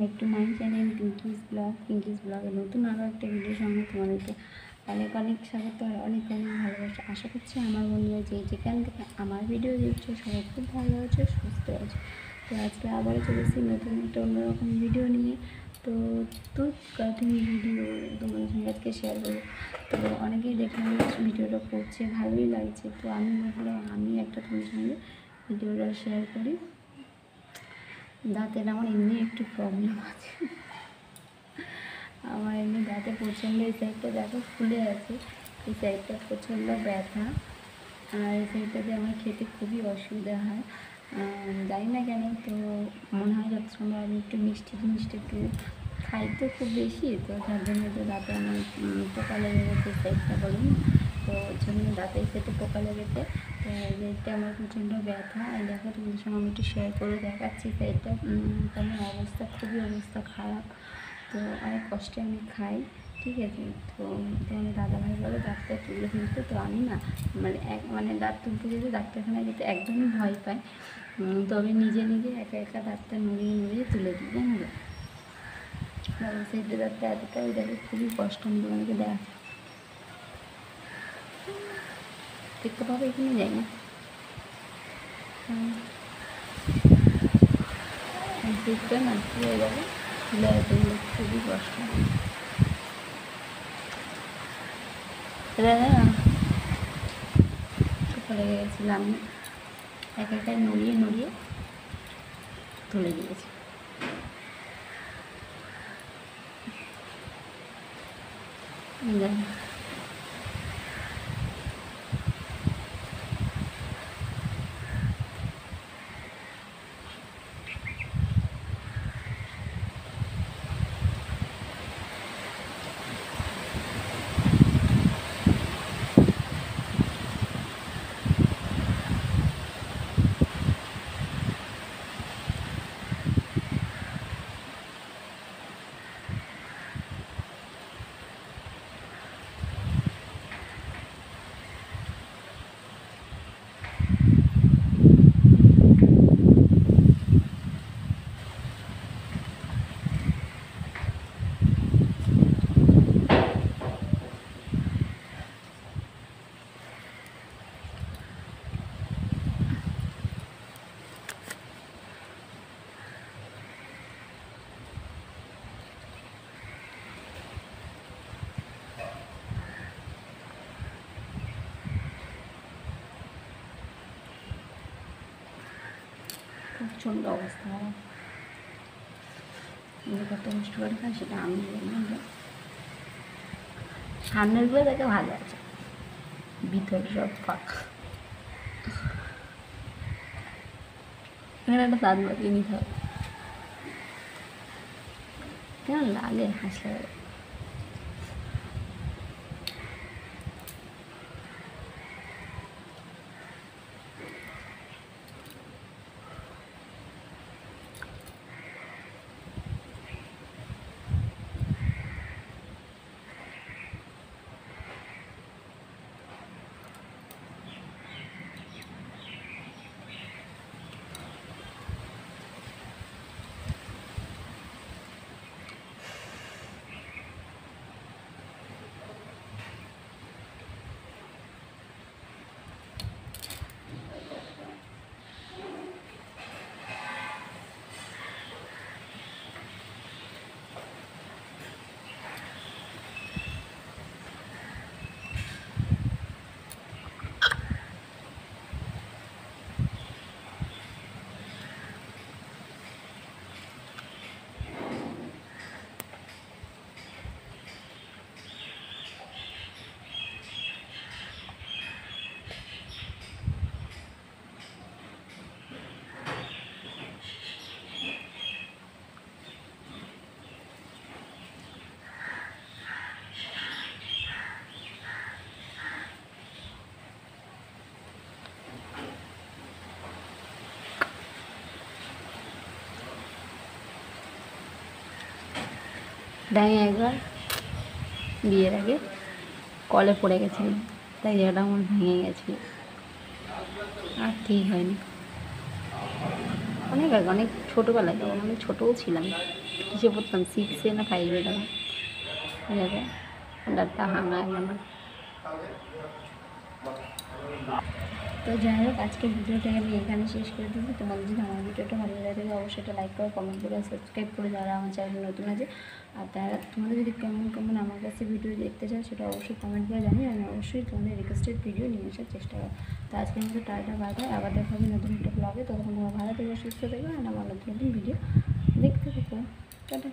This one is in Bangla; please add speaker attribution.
Speaker 1: Back to my channel Pinki's ব্লগের নতুন আরও একটা ভিডিওর সঙ্গে তোমাদেরকে অনেক অনেক স্বাগত আর অনেক অনেক ভালোবাসা। আশা করছি আমার বন্ধুরা যেখান থেকে আমার ভিডিও দেখছো সবাই খুব ভালো আছে, সুস্থ আছে। তো আজকে আবারও চলেছি নতুন একটা অন্যরকম ভিডিও নিয়ে। তো কাটিং ভিডিও তোমাদের সঙ্গে আজকে শেয়ার করবো। তো অনেকেই দেখলাম ভিডিওটা করছে, ভালোই লাগছে। তো আমি ভাবলাম আমি একটা তোমাদের সঙ্গে ভিডিওটা শেয়ার করি। দাঁতের আমার এমনি একটু প্রবলেম আছে, আমার এমনি দাঁতে প্রচণ্ড, এই সাইডটা দেখো ফুলে আছে, এই সাইডটা প্রচণ্ড ব্যথা, আর এই সাইডটাতে আমার খেতে খুবই অসুবিধা হয়, জানি না কেন। তো মনে হয় যত সম্ভব আমি একটু মিষ্টি জিনিসটা একটু খাই তো খুব বেশি, তো তার জন্য তো দাঁতে আমার পোকা লেগে গেছে, সাইডটা বলি না, তো ওর জন্য দাঁতে এই সাইডে পোকা লেগেছে। তো সাইডটা আমার প্রচণ্ড ব্যথা, আর দেখো তোমাদের সঙ্গে আমি একটু শেয়ার করে দেখাচ্ছি সাইডটা কেমন অবস্থা, খুবই অবস্থা খারাপ। তো অনেক কষ্টে আমি খাই, ঠিক আছে। তো আমার দাদাভাই বলে দাঁতটা তুলে ফেলতে, তো আমি না মানে দাঁত তুলতে যেতে ডাক্তারখানায় যেতে একদমই ভয় পাই। তবে নিজে একা একা দাঁতটা নড়িয়ে তুলে দিই, জানো। সাইডে দাঁতটা এতটাই দেখে খুবই কষ্ট, আমি তোমাদেরকে দেখতে পাবো, এখানে যাই না দিকটা না কী হয়ে যাবে, খুলে তুললে খুবই কষ্ট। লেগে গেছিলো, আমি একাই নড়িয়ে তুলে দিয়েছি। প্রচণ্ড অবস্থা, কত কষ্ট করে খাই সেটা আমি সামনেরগুলো দেখে ভালো আছে, ভিতরে সব ফাঁকা। এখানে একটা দাঁত বাকিয়ে নিতে হবে, কেমন লাগে হাসলে। ডাইনি একবার বিয়ের আগে কলে পড়ে গেছিল, তাই জায়গাটা আমার ভেঙে গেছিল, আর ঠিক হয়নি। অনেক ছোটোবেলায়, তখন আমি ছোটোও ছিলাম। কিসে পড়তাম, 6-এ না 5-এ তখন, এভাবে ডাক্তার হাঙায় আমার। তো যাই হোক, আজকের ভিডিওটা আমি এখানে শেষ করে দিচ্ছি। তোমাদের যদি আমার ভিডিওটা ভালো লাগে থাকে অবশ্যই একটা লাইক করো, কমেন্ট করে, সাবস্ক্রাইব করে যারা আমার চ্যানেল নতুন আছে। আর তারা তোমাদের যদি কেমন কেমন আমার কাছে ভিডিও দেখতে চাও সেটা অবশ্যই কমেন্ট করে জানিয়ে আমি অবশ্যই তোমাদের রিকোয়েস্টেড ভিডিও নিয়ে আসার চেষ্টা করো। তো আজকের মতো টাটা বাই বাই, আবার দেখা হবে নতুন একটা ব্লগে। তখন তোমরা ভালো থেকে সুস্থ থাকবে আর আমার নতুন নতুন ভিডিও দেখতে থাকো। টাটা।